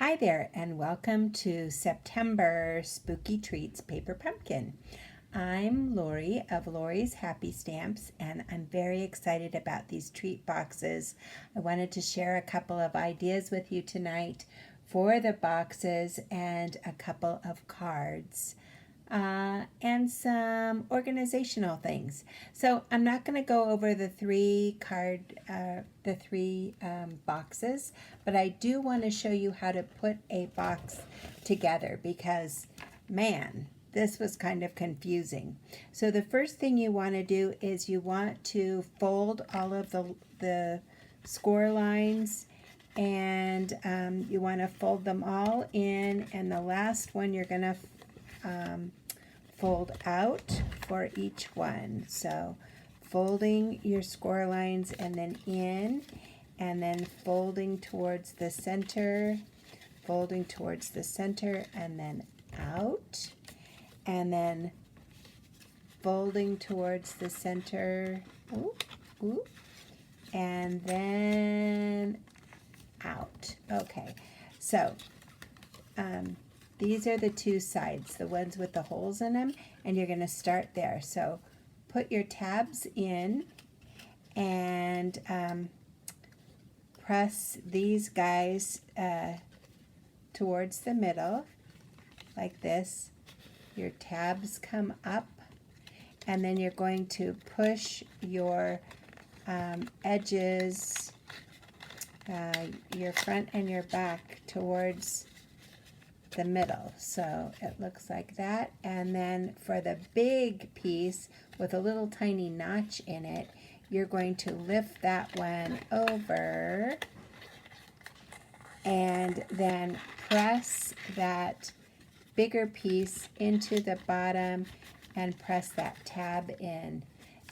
Hi there, and welcome to September Spooky Treats Paper Pumpkin. I'm Lori of Lori's Happy Stamps, and I'm very excited about these treat boxes. I wanted to share a couple of ideas with you tonight for the boxes and a couple of cards. And some organizational things. So I'm not going to go over the three boxes, but I do want to show you how to put a box together because, man, this was kind of confusing. So the first thing you want to do is you want to fold all of the score lines, and you want to fold them all in, and the last one you're going to fold out for each one. So folding your score lines and then in, and then folding towards the center, folding towards the center, and then out, and then folding towards the center, and then out. Okay, so these are the two sides, the ones with the holes in them, and you're going to start there. So put your tabs in and press these guys towards the middle like this. Your tabs come up, and then you're going to push your edges, your front and your back towards the middle. So it looks like that. And then for the big piece with a little tiny notch in it, you're going to lift that one over and then press that bigger piece into the bottom and press that tab in.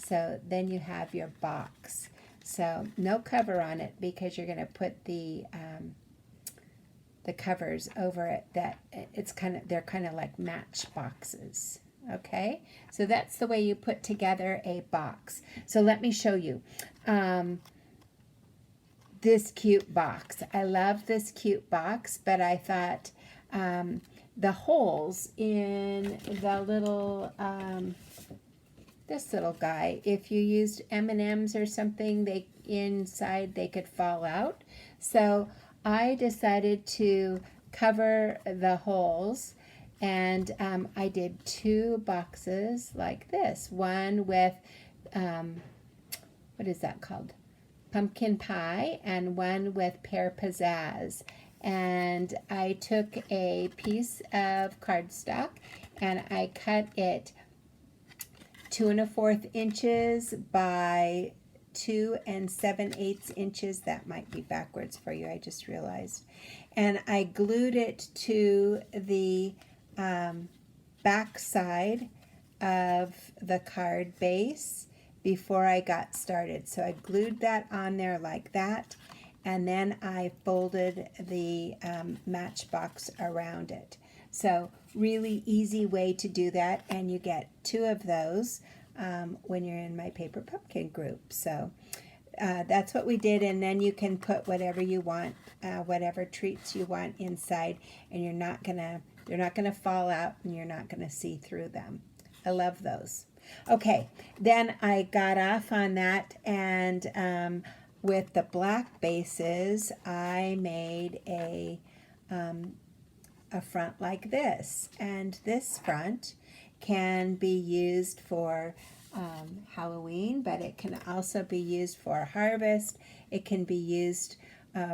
So then you have your box. So no cover on it because you're going to put the covers over it. That they're kind of like match boxes. Okay, so that's the way you put together a box. So let me show you this cute box. I love this cute box, but I thought the holes in the little this little guy, if you used M&Ms or something, inside they could fall out. So I decided to cover the holes, and I did two boxes like this. One with, what is that called? Pumpkin pie, and one with pear pizzazz. And I took a piece of cardstock and I cut it 2 1/4 inches by 2 7/8 inches. That might be backwards for you, I just realized. And I glued it to the back side of the card base before I got started. So I glued that on there like that, and then I folded the matchbox around it. So really easy way to do that, and you get 2 of those when you're in my paper pumpkin group. So that's what we did, and then you can put whatever you want, whatever treats you want inside, and they're not gonna fall out, and you're not gonna see through them. I love those. Okay, then I got off on that, and with the black bases, I made a front like this, and this front can be used for Halloween, but it can also be used for harvest. It can be used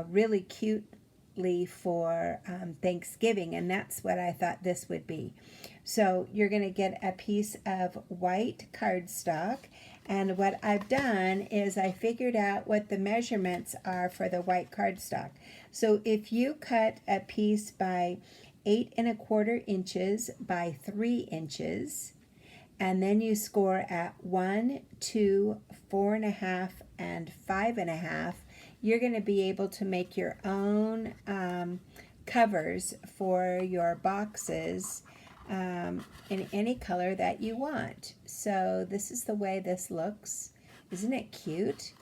really cutely for Thanksgiving, and that's what I thought this would be. So you're going to get a piece of white cardstock, and what I've done is I figured out what the measurements are for the white cardstock. So if you cut a piece by 8 1/4 inches by 3 inches, and then you score at 1, 2, 4 1/2, and 5 1/2, you're going to be able to make your own covers for your boxes in any color that you want. So this is the way this looks. Isn't it cute?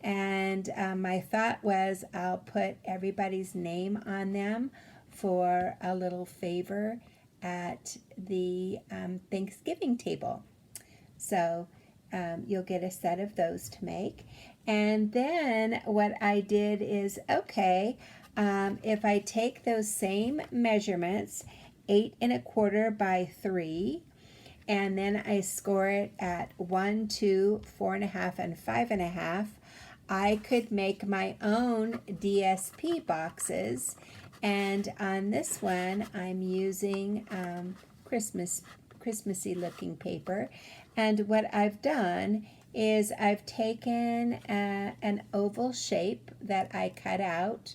And my thought was I'll put everybody's name on them for a little favor at the Thanksgiving table. So you'll get a set of those to make. And then what I did is, okay, if I take those same measurements, 8 1/4 by 3, and then I score it at 1, 2, 4 1/2, and 5 1/2, I could make my own DSP boxes. And on this one, I'm using Christmassy looking paper. And what I've done is I've taken an oval shape that I cut out.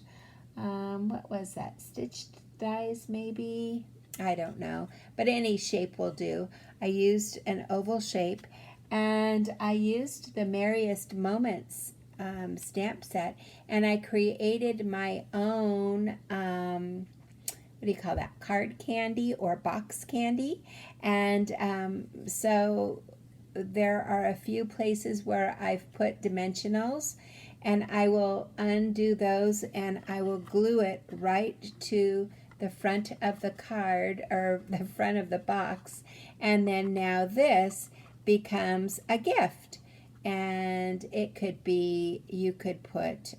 What was that? Stitched dies maybe? I don't know. But any shape will do. I used an oval shape, and I used the Merriest Moments stamp set, and I created my own what do you call that, card candy or box candy. And so there are a few places where I've put dimensionals, and I will undo those and I will glue it right to the front of the card or the front of the box. And then now this becomes a gift. And it could be, you could put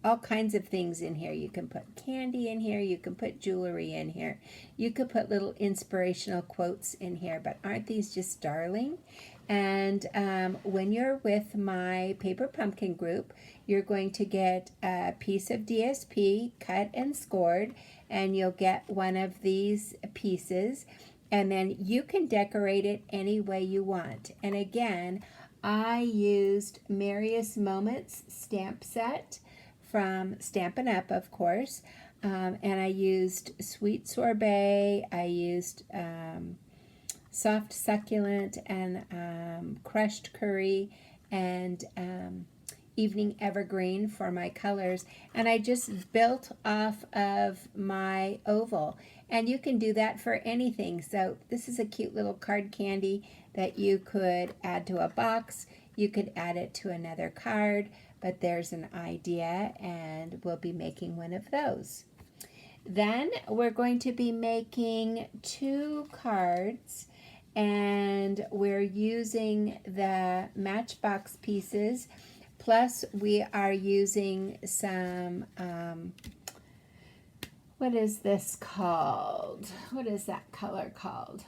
all kinds of things in here. You can put candy in here. You can put jewelry in here. You could put little inspirational quotes in here. But aren't these just darling? And when you're with my Paper Pumpkin group, you're going to get a piece of DSP cut and scored, and you'll get one of these pieces. And then you can decorate it any way you want. And again, I used Merriest Moments stamp set from Stampin' Up, of course, and I used Sweet Sorbet, I used Soft Succulent, and Crushed Curry, and Evening Evergreen for my colors, and I just built off of my oval. And you can do that for anything. So this is a cute little card candy that you could add to a box. You could add it to another card, but there's an idea, and we'll be making one of those. Then we're going to be making 2 cards, and we're using the Matchbox pieces, plus we are using some what is this called? What is that color called?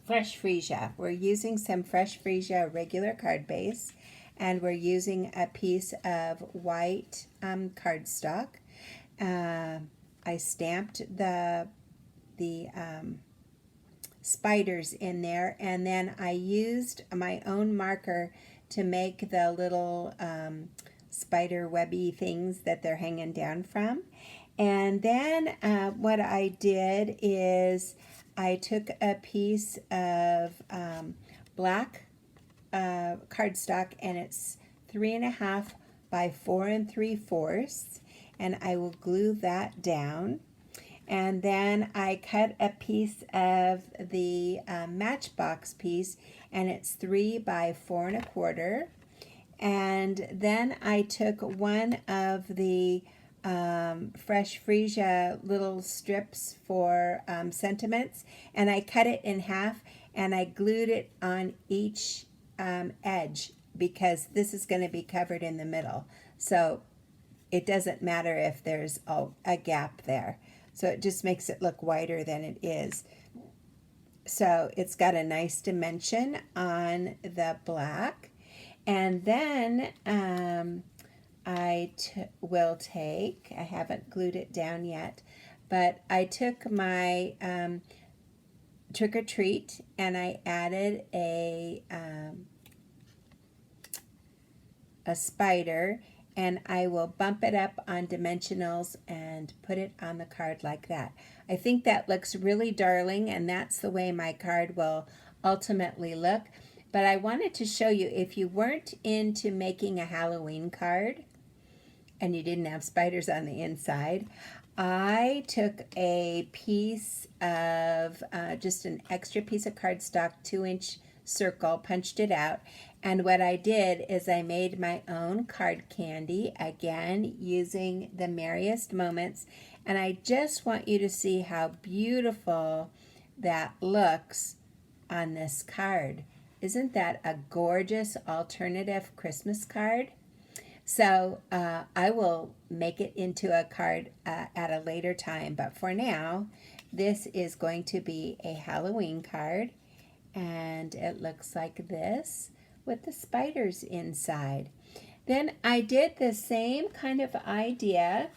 Fresh Freesia. We're using some Fresh Freesia regular card base, and we're using a piece of white cardstock. I stamped the spiders in there, and then I used my own marker to make the little spider webby things that they're hanging down from. And then what I did is I took a piece of black cardstock, and it's 3 1/2 by 4 3/4, and I will glue that down. And then I cut a piece of the Matchbox piece, and it's 3 by 4 1/4. And then I took one of the Fresh Freesia little strips for sentiments, and I cut it in half, and I glued it on each edge, because this is going to be covered in the middle. So it doesn't matter if there's a gap there. So it just makes it look wider than it is. So it's got a nice dimension on the black. And then I haven't glued it down yet, but I took my Trick or Treat, and I added a spider, and I will bump it up on dimensionals and put it on the card like that. I think that looks really darling, and that's the way my card will ultimately look. But I wanted to show you, if you weren't into making a Halloween card and you didn't have spiders on the inside, I took a piece of just an extra piece of cardstock, 2-inch circle, punched it out, And what I did is I made my own card candy, again, using the Merriest Moments. And I just want you to see how beautiful that looks on this card. Isn't that a gorgeous alternative Christmas card? So I will make it into a card at a later time. But for now, this is going to be a Halloween card. And it looks like this with the spiders inside. Then I did the same kind of idea,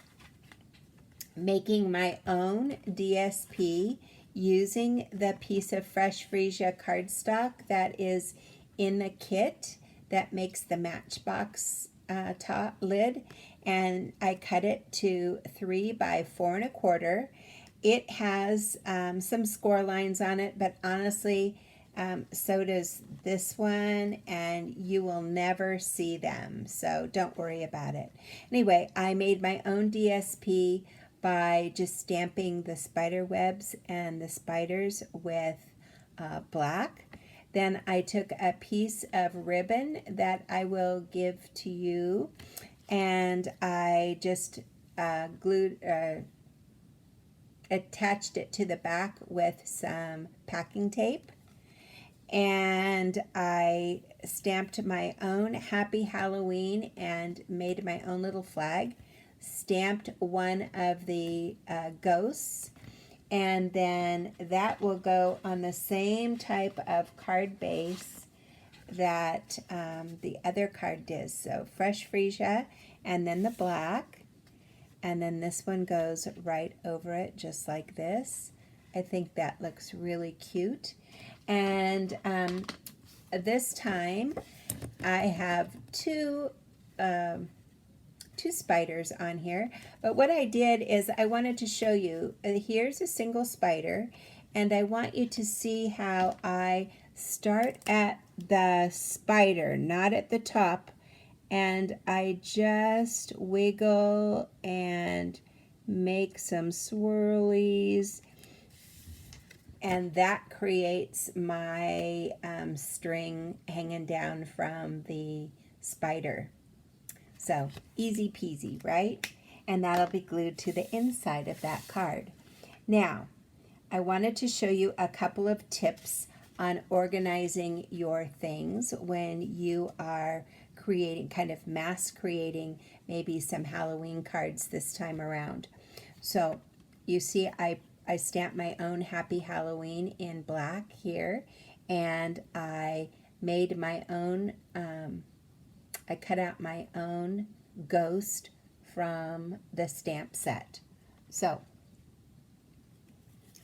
making my own DSP using the piece of fresh freesia cardstock that is in the kit that makes the matchbox top lid, and I cut it to 3 by 4 1/4. It has some score lines on it, but honestly, so does this one, and you will never see them, so don't worry about it. Anyway, I made my own DSP by just stamping the spider webs and the spiders with black. Then I took a piece of ribbon that I will give to you, and I just attached it to the back with some packing tape. And I stamped my own Happy Halloween and made my own little flag. Stamped one of the ghosts, and then that will go on the same type of card base that the other card did. So fresh freesia, and then the black, and then this one goes right over it just like this. I think that looks really cute. And this time I have two spiders on here, but what I did is I wanted to show you, here's a single spider, and I want you to see how I start at the spider, not at the top, and I just wiggle and make some swirlies, and that creates my string hanging down from the spider. So easy peasy, right? And that'll be glued to the inside of that card. Now, I wanted to show you a couple of tips on organizing your things when you are creating, kind of mass creating maybe some Halloween cards this time around. So you see I stamped my own Happy Halloween in black here, and I made my own, I cut out my own ghost from the stamp set. So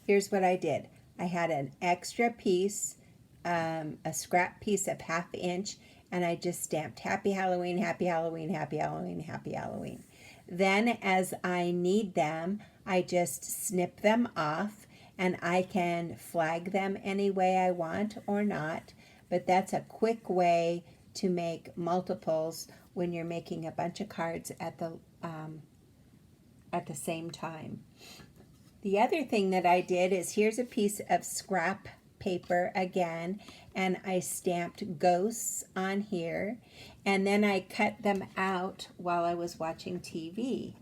here's what I did. I had an extra piece, a scrap piece of 1/2 inch, and I just stamped Happy Halloween, Happy Halloween, Happy Halloween, Happy Halloween. Then as I need them, I just snip them off, and I can flag them any way I want or not, but that's a quick way to make multiples when you're making a bunch of cards at the same time. The other thing that I did is, here's a piece of scrap paper again, and I stamped ghosts on here, and then I cut them out while I was watching TV.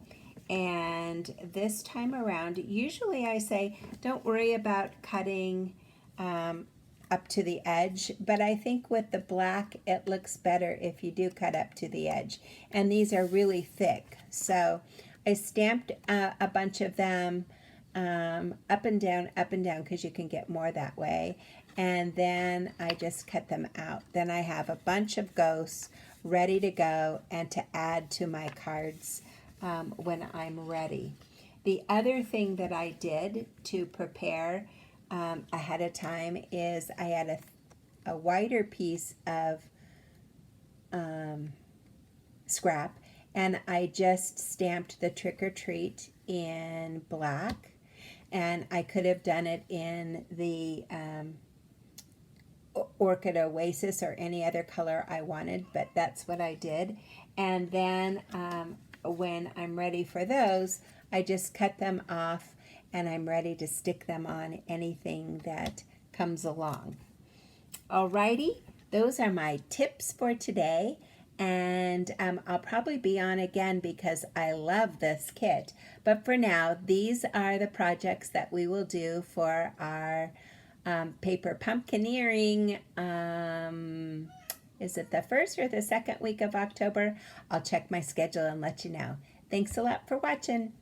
And this time around, usually I say don't worry about cutting up to the edge, but I think with the black it looks better if you do cut up to the edge, and these are really thick, so I stamped a bunch of them up and down, because you can get more that way, and then I just cut them out. Then I have a bunch of ghosts ready to go and to add to my cards when I'm ready. The other thing that I did to prepare ahead of time is I had a wider piece of scrap, and I just stamped the trick or treat in black, and I could have done it in the Orchid Oasis or any other color I wanted, but that's what I did. And then when I'm ready for those, I just cut them off, and I'm ready to stick them on anything that comes along. Alrighty, those are my tips for today. And I'll probably be on again because I love this kit. But for now, these are the projects that we will do for our paper pumpkineering. Is it the first or the second week of October? I'll check my schedule and let you know. Thanks a lot for watching.